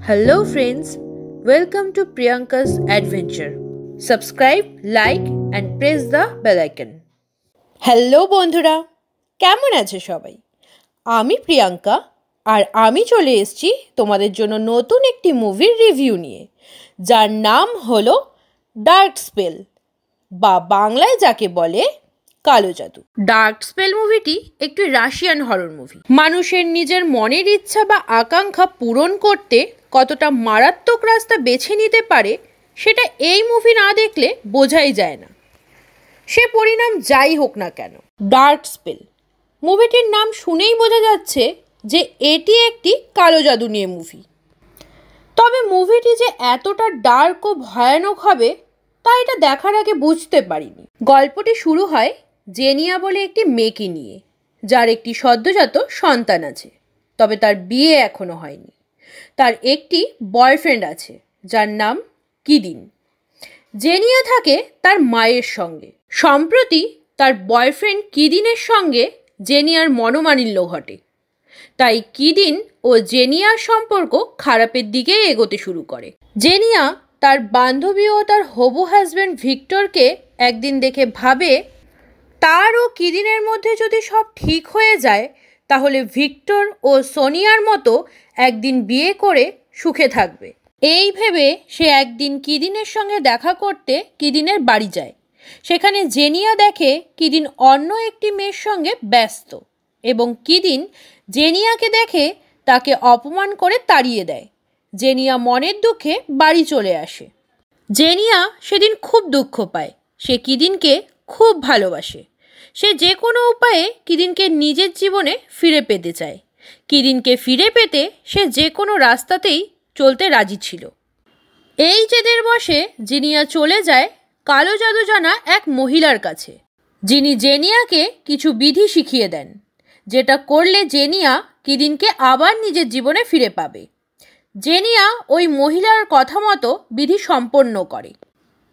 Hello friends, welcome to Priyanka's Adventure. Subscribe, like and press the bell icon. Hello বন্ধুরা, কেমন আছে সবাই? আমি প্রিয়াঙ্কা আর আমি চলে এসেছি তোমাদের জন্য নতুন একটি মুভির রিভিউ নিয়ে, যার নাম হলো ডার্ক স্পেল বা বাংলায় যাকে বলে কালো জাদু। ডার্ক স্পেল মুভিটি একটি রাশিয়ান হরর মুভি। মানুষের নিজের মনের ইচ্ছা বা আকাঙ্ক্ষা পূরণ করতে কতটা মারাত্মক রাস্তা বেছে নিতে পারে সেটা এই মুভি না দেখলে বোঝাই যায় না, সে পরিণাম যাই হোক না কেন। ডার্ক স্পেল মুভিটির নাম শুনেই বোঝা যাচ্ছে যে এটি একটি কালো জাদু নিয়ে মুভি। তবে মুভিটি যে এতটা ডার্ক ও ভয়ানক হবে তা এটা দেখার আগে বুঝতে পারিনি। গল্পটি শুরু হয় জেনিয়া বলে একটি মেয়েকে নিয়ে, যার একটি সদ্যজাত সন্তান আছে, তবে তার বিয়ে এখনো হয়নি। তার একটি বয়ফ্রেন্ড আছে যার নাম কিদিন। জেনিয়া থাকে তার মায়ের সঙ্গে। সম্প্রতি তার বয়ফ্রেন্ড কিদিনের সঙ্গে জেনিয়ার মনোমালিন্য ঘটে, তাই কিদিন ও জেনিয়ার সম্পর্ক খারাপের দিকে এগোতে শুরু করে। জেনিয়া তার বান্ধবী ও তার হবু হাজব্যান্ড ভিক্টরকে একদিন দেখে ভাবে তার ও কিদিনের মধ্যে যদি সব ঠিক হয়ে যায় তাহলে ভিক্টর ও সোনিয়ার মতো একদিন বিয়ে করে সুখে থাকবে। এই ভেবে সে একদিন কিদিনের সঙ্গে দেখা করতে কিদিনের বাড়ি যায়। সেখানে জেনিয়া দেখে কিদিন অন্য একটি মেয়ের সঙ্গে ব্যস্ত এবং কিদিন জেনিয়াকে দেখে তাকে অপমান করে তাড়িয়ে দেয়। জেনিয়া মনের দুঃখে বাড়ি চলে আসে। জেনিয়া সেদিন খুব দুঃখ পায়। সে কিদিনকে খুব ভালোবাসে। সে যে কোনো উপায়ে কিদিনকে নিজের জীবনে ফিরে পেতে চায়। কিদিনকে ফিরে পেতে সে যে কোনো রাস্তাতেই চলতে রাজি ছিল। এই জেদের বশে জেনিয়া চলে যায় কালো জাদু জানা এক মহিলার কাছে, যিনি জেনিয়াকে কিছু বিধি শিখিয়ে দেন, যেটা করলে জেনিয়া কিদিনকে আবার নিজের জীবনে ফিরে পাবে। জেনিয়া ওই মহিলার কথা মতো বিধি সম্পন্ন করে।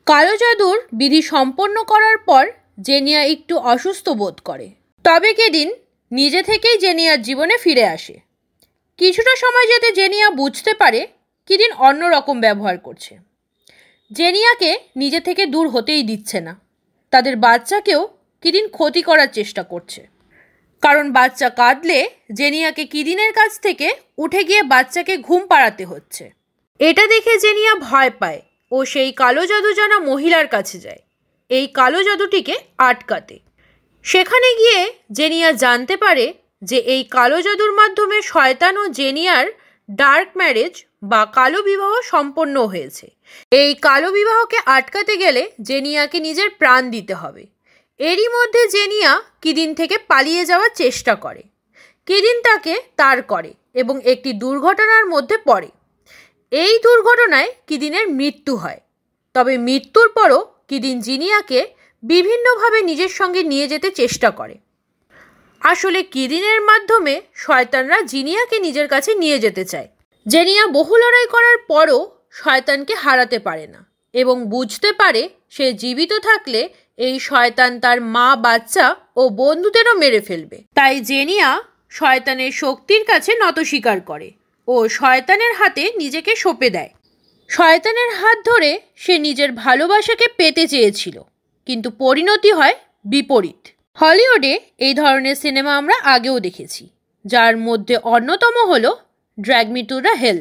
কালো জাদুর বিধি সম্পন্ন করার পর জেনিয়া একটু অসুস্থ বোধ করে, তবে কিদিন নিজে থেকেই জেনিয়ার জীবনে ফিরে আসে। কিছুটা সময় যেতে জেনিয়া বুঝতে পারে কিদিন অন্যরকম ব্যবহার করছে। জেনিয়াকে নিজে থেকে দূর হতেই দিচ্ছে না। তাদের বাচ্চাকেও কিদিন ক্ষতি করার চেষ্টা করছে, কারণ বাচ্চা কাঁদলে জেনিয়াকে কিদিনের কাছ থেকে উঠে গিয়ে বাচ্চাকে ঘুম পাড়াতে হচ্ছে। এটা দেখে জেনিয়া ভয় পায় ও সেই কালো জাদু জানা মহিলার কাছে যায় এই কালো জাদুটিকে আটকাতে। সেখানে গিয়ে জেনিয়া জানতে পারে যে এই কালো জাদুর মাধ্যমে শয়তান ও জেনিয়ার ডার্ক ম্যারেজ বা কালো বিবাহ সম্পন্ন হয়েছে। এই কালো বিবাহকে আটকাতে গেলে জেনিয়াকে নিজের প্রাণ দিতে হবে। এরই মধ্যে জেনিয়া কিদিন থেকে পালিয়ে যাওয়ার চেষ্টা করে। কিদিন তাকে তাড় করে এবং একটি দুর্ঘটনার মধ্যে পড়ে। এই দুর্ঘটনায় কিদিনের মৃত্যু হয়। তবে মৃত্যুর পরও কিদিন জেনিয়াকে বিভিন্নভাবে নিজের সঙ্গে নিয়ে যেতে চেষ্টা করে। আসলে কিদিনের মাধ্যমে শয়তানরা জেনিয়াকে নিজের কাছে নিয়ে যেতে চায়। জেনিয়া বহু লড়াই করার পরও শয়তানকে হারাতে পারে না এবং বুঝতে পারে সে জীবিত থাকলে এই শয়তান তার মা, বাচ্চা ও বন্ধুদেরও মেরে ফেলবে। তাই জেনিয়া শয়তানের শক্তির কাছে নত স্বীকার করে ও শয়তানের হাতে নিজেকে সঁপে দেয়। শয়তানের হাত ধরে সে নিজের ভালোবাসাকে পেতে চেয়েছিল, কিন্তু পরিণতি হয় বিপরীত। হলিউডে এই ধরনের সিনেমা আমরা আগেও দেখেছি, যার মধ্যে অন্যতম হলো drag me to the hell.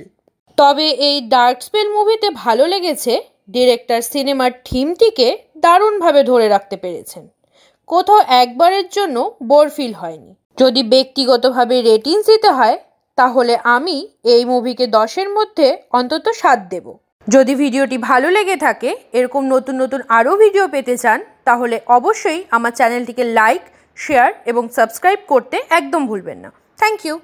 তবে এই ডার্ক স্পেল মুভিতে ভালো লেগেছে ডিরেক্টর সিনেমার থিমটিকে দারুণভাবে ধরে রাখতে পেরেছেন। কোথাও একবারের জন্য বোর ফিল হয়নি। যদি ব্যক্তিগতভাবে রেটিংস দিতে হয় তাহলে আমি এই মুভিকে 10-এর মধ্যে অন্তত 7 দেব। যদি ভিডিওটি ভালো লেগে থাকে, এরকম নতুন নতুন আরও ভিডিও পেতে চান, তাহলে অবশ্যই আমার চ্যানেলটিকে লাইক, শেয়ার এবং সাবস্ক্রাইব করতে একদম ভুলবেন না। Thank you.